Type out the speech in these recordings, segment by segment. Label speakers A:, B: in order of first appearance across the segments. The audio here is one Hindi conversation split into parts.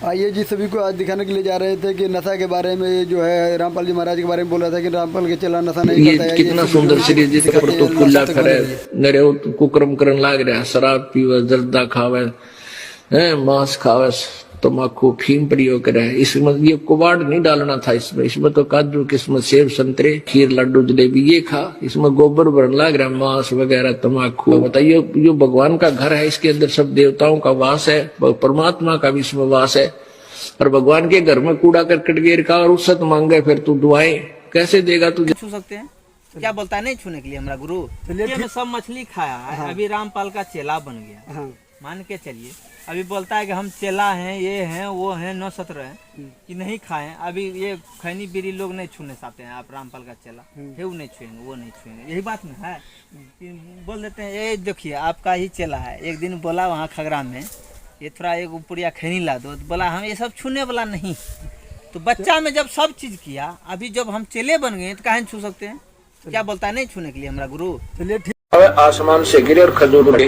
A: आइए जी, सभी को आज दिखाने के लिए जा रहे थे कि नशा के बारे में जो है रामपाल जी महाराज के बारे में बोल रहा था कि रामपाल के चेला नशा नहीं करता है।
B: कितना सुंदर सीरीज जिसका पर तो खुला करे नरे कुकर्म करन लाग रहा, शराब पीवे, जर्दा खावे, मांस खावे, तम्बाकू फीम प्रयोग करे। इसमें ये कुबाड़ नहीं डालना था, इसमें तो काजू किस्मत सेब संतरे खीर लड्डू जलेबी ये खा। इसमें गोबर भरन लग रहा, मांस वगैरह तम्बाकू। बताइए, जो भगवान का घर है इसके अंदर सब देवताओं का वास है, परमात्मा का भी इसमें वास है। और भगवान के घर में कूड़ा करकट गिर का और रुखसत मांगे फिर तू दुआएं कैसे देगा? तू
C: छू सकते हैं क्या बोलता है नहीं छूने के लिए हमारा गुरु। ये सब मछली खाया है। हाँ। अभी रामपाल का चेला बन गया। हाँ। मान के चलिए, अभी बोलता है कि हम चेला हैं, ये हैं, वो हैं, 9-17 हैं कि नहीं खाएं। अभी ये खैनी बीड़ी लोग नहीं छूने चाहते हैं। आप रामपाल का चेला है, वो नहीं छुएंगे, वो नहीं छुएंगे, यही बात में है कि बोल देते हैं ये देखिए आपका ही चेला है। एक दिन बोला वहाँ खगरा में ये थोड़ा एक पुड़िया खैनी ला दो, तो बोला हम ये सब छूने वाला नहीं। तो बच्चा में जब सब चीज किया, अभी जब हम चेले बन गए तो कहाँ छू सकते हैं? क्या बोलता है नहीं छूने के लिए हमारा गुरु। चलिए ठीक।
B: आसमान से गिरे और खजूर उड़े,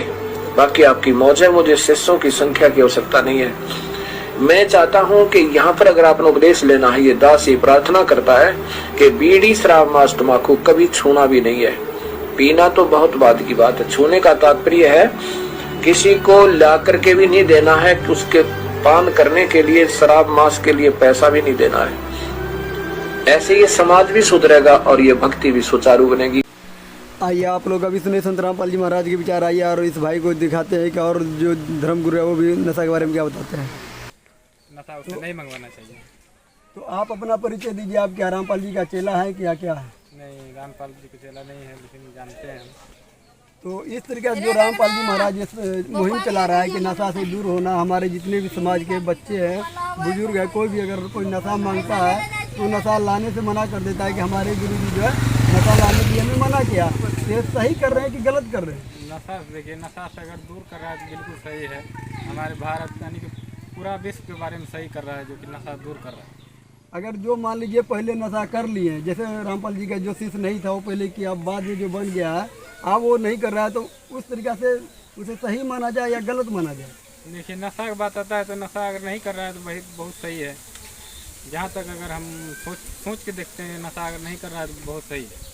B: बाकी आपकी मौज है। मुझे शिष्यों की संख्या की आवश्यकता नहीं है। मैं चाहता हूँ कि यहाँ पर अगर आपने उपदेश लेना है, ये दास ये प्रार्थना करता है कि बीड़ी शराब मांस तम्बाकू कभी छूना भी नहीं है। पीना तो बहुत बाद की बात है। छूने का तात्पर्य है किसी को ला करके भी नहीं देना है, उसके पान करने के लिए शराब मांस के लिए पैसा भी नहीं देना है। ऐसे ये समाज भी सुधरेगा और ये भक्ति भी सुचारू बनेगी।
A: आइए आप लोग अभी सुने संत रामपाल जी महाराज के विचार। आइए और इस भाई को दिखाते हैं कि और जो धर्मगुरु है वो भी नशा के बारे में क्या बताते हैं।
D: नशा उससे नहीं मंगवाना चाहिए।
A: तो आप अपना परिचय दीजिए, आप क्या रामपाल जी का चेला है क्या क्या है?
D: नहीं, रामपाल जी का चेला नहीं है, लेकिन जानते हैं हम।
A: तो इस तरीके से जो रामपाल जी महाराज इस मुहिम चला रहा है कि नशा से दूर होना, हमारे जितने भी समाज के बच्चे हैं, बुजुर्ग है, कोई भी अगर कोई नशा मांगता है तो नशा लाने से मना कर देता है कि हमारे गुरु जी जो है नशा लाने के लिए हमें मना किया। ये सही कर रहे हैं कि गलत कर रहे हैं?
D: नशा देखिए, नशा से अगर दूर कर रहा है तो बिल्कुल सही है। हमारे भारत यानी कि पूरा विश्व के बारे में सही कर रहा है, जो कि नशा दूर कर रहा है।
A: अगर जो मान लीजिए पहले नशा कर लिए, जैसे रामपाल जी का जो शिष्य नहीं था वो पहले किया, बाद में जो बन गया है अब वो नहीं कर रहा है, तो उस तरीक़ा से उसे सही माना जाए या गलत माना जाए?
D: देखिए, नशा की बात आता है तो नशा अगर नहीं कर रहा है तो वही बहुत सही है। जहाँ तक अगर हम सोच के देखते हैं, नशा अगर नहीं कर रहा है तो बहुत सही है।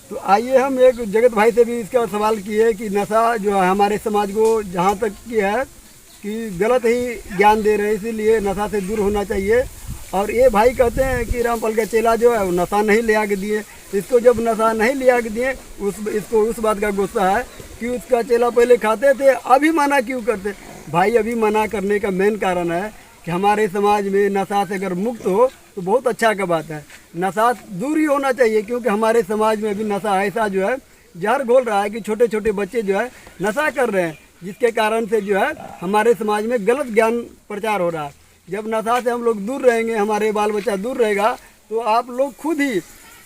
A: तो आइए हम एक जगत भाई से भी इसका सवाल किए कि नशा जो है हमारे समाज को जहाँ तक की है कि गलत ही ज्ञान दे रहे हैं, इसीलिए नशा से दूर होना चाहिए। और ये भाई कहते हैं कि रामपाल का चेला जो है वो नशा नहीं ले आके दिए। इसको जब नशा नहीं ले आके दिए इसको उस बात का गुस्सा है कि उसका चेला पहले खाते थे, अभी मना क्यों करते? भाई अभी मना करने का मेन कारण है कि हमारे समाज में नशा से अगर मुक्त हो तो बहुत अच्छा का बात है। नशा दूर ही होना चाहिए, क्योंकि हमारे समाज में अभी नशा ऐसा जो है जहर घोल रहा है कि छोटे छोटे बच्चे जो है नशा कर रहे हैं, जिसके कारण से जो है हमारे समाज में गलत ज्ञान प्रचार हो रहा है। जब नशा से हम लोग दूर रहेंगे, हमारे बाल बच्चा दूर रहेगा, तो आप लोग खुद ही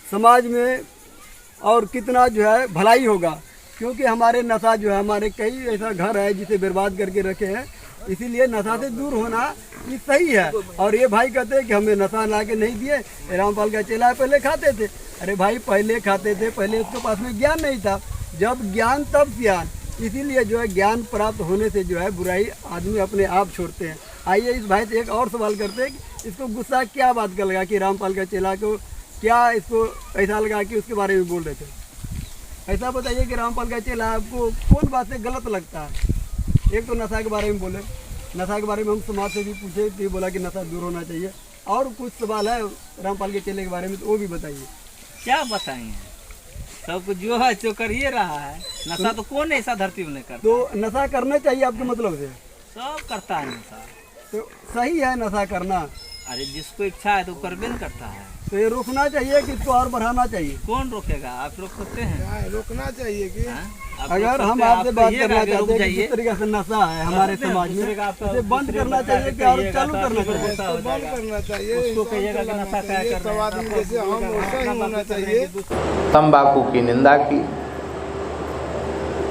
A: समाज में और कितना जो है भलाई होगा। क्योंकि हमारे नशा जो है, हमारे कई ऐसा घर है जिसे बर्बाद करके रखे हैं, इसीलिए नशा से दूर होना ये सही है। और ये भाई कहते हैं कि हमें नशा ला के नहीं दिए, रामपाल का चेला पहले खाते थे। अरे भाई पहले खाते थे, पहले उसके पास में ज्ञान नहीं था, जब ज्ञान तब ज्ञान। इसीलिए जो है ज्ञान प्राप्त होने से जो है बुराई आदमी अपने आप छोड़ते हैं। आइए इस भाई से एक और सवाल करते हैं कि इसको गुस्सा क्या बात का लगा कि रामपाल का चेला को क्या इसको ऐसा लगा कि उसके बारे में बोल रहे थे? ऐसा बताइए कि रामपाल का चेला आपको कौन बात से गलत लगता है? एक तो नशा के बारे में बोले, नशा के बारे में हम समाज से भी पूछे तो ये बोला कि नशा दूर होना चाहिए। और कुछ सवाल है रामपाल के चेले के बारे में तो वो भी बताइए।
C: क्या बताएंगे, सब कुछ जो है जो कर ही रहा है। नशा तो कौन ऐसा धरती में नहीं करता।
A: तो नशा करना चाहिए आपके मतलब से?
C: सब करता है नशा,
A: तो सही है नशा करना।
C: अरे जिसको इच्छा है तो करबे न करता है।
A: तो ये रोकना चाहिए कि इसको और बढ़ाना चाहिए?
C: कौन रोकेगा? आप रोक सकते हैं?
D: रोकना चाहिए कि
A: अगर हम आपसे बात करना चाहते हैं कि जिस तरीके से नशा है हमारे समाज में, इसे बंद करना चाहिए कि और चालू करना चाहिए?
D: बंद करना चाहिए।
C: उसको कहिएगा कि नशा क्या कर रहे हैं।
E: तंबाकू की निंदा की,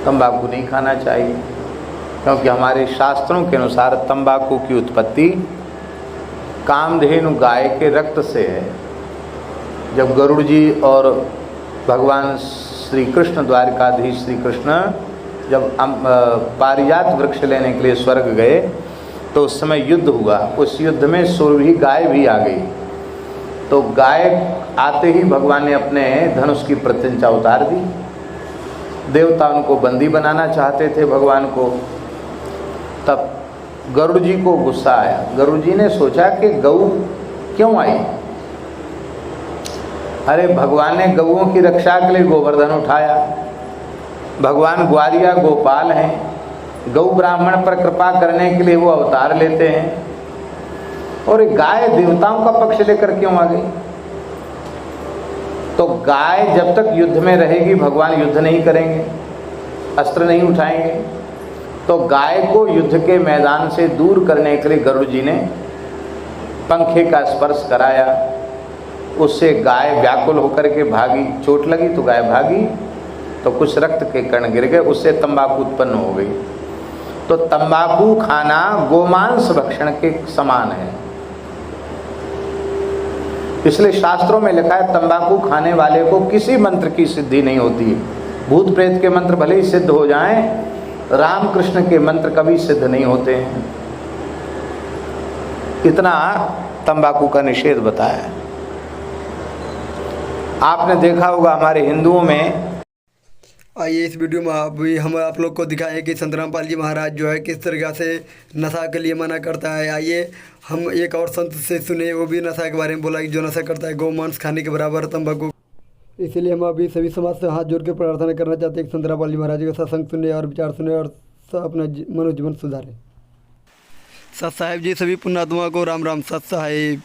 E: तंबाकू नहीं खाना चाहिए, क्योंकि हमारे शास्त्रों के अनुसार तंबाकू की उत्पत्ति कामधेनु गाय के रक्त से है। जब गरुड़ जी और भगवान श्री कृष्ण, द्वारकाधीश श्री कृष्ण जब पारिजात वृक्ष लेने के लिए स्वर्ग गए तो उस समय युद्ध हुआ। उस युद्ध में सुरभि गाय भी आ गई। तो गाय आते ही भगवान ने अपने धनुष की प्रत्यंचा उतार दी। देवता उनको बंदी बनाना चाहते थे भगवान को। तब गरुड़ जी को गुस्सा आया। गरुड़ जी ने सोचा कि गऊ क्यों आई। अरे भगवान ने गऊओं की रक्षा के लिए गोवर्धन उठाया। भगवान ग्वारिया गोपाल हैं। गौ ब्राह्मण पर कृपा करने के लिए वो अवतार लेते हैं, और गाय देवताओं का पक्ष लेकर क्यों आ गई। तो गाय जब तक युद्ध में रहेगी भगवान युद्ध नहीं करेंगे, अस्त्र नहीं उठाएंगे। तो गाय को युद्ध के मैदान से दूर करने के लिए गरुड़ जी ने पंखे का स्पर्श कराया। उससे गाय व्याकुल होकर के भागी। चोट लगी तो गाय भागी, तो कुछ रक्त के कण गिर गए, उससे तंबाकू उत्पन्न हो गई। तो तंबाकू खाना गोमांस भक्षण के समान है। इसलिए शास्त्रों में लिखा है तंबाकू खाने वाले को किसी मंत्र की सिद्धि नहीं होती है। भूत प्रेत के मंत्र भले ही सिद्ध हो जाएं, राम कृष्ण के मंत्र कभी सिद्ध नहीं होते हैं। इतना तंबाकू का निषेध बताया है। आपने देखा होगा हमारे हिंदुओं में।
A: आइए इस वीडियो में अभी हम आप लोग को दिखाएं कि संत रामपाल जी महाराज जो है किस तरीक़ा से नशा के लिए मना करता है। आइए हम एक और संत से सुने, वो भी नशा के बारे में बोला कि जो नशा करता है गौमांस खाने के बराबर तंबाकू। इसीलिए हम अभी सभी समाज से हाथ जोड़ के प्रार्थना करना चाहते हैं कि संत रामपाल जी महाराज का सत्संग सुने और विचार सुने और अपना मनोजीवन सुधारें। सत साहेब जी सभी पुण्यात्मा को राम राम। सत साहेब।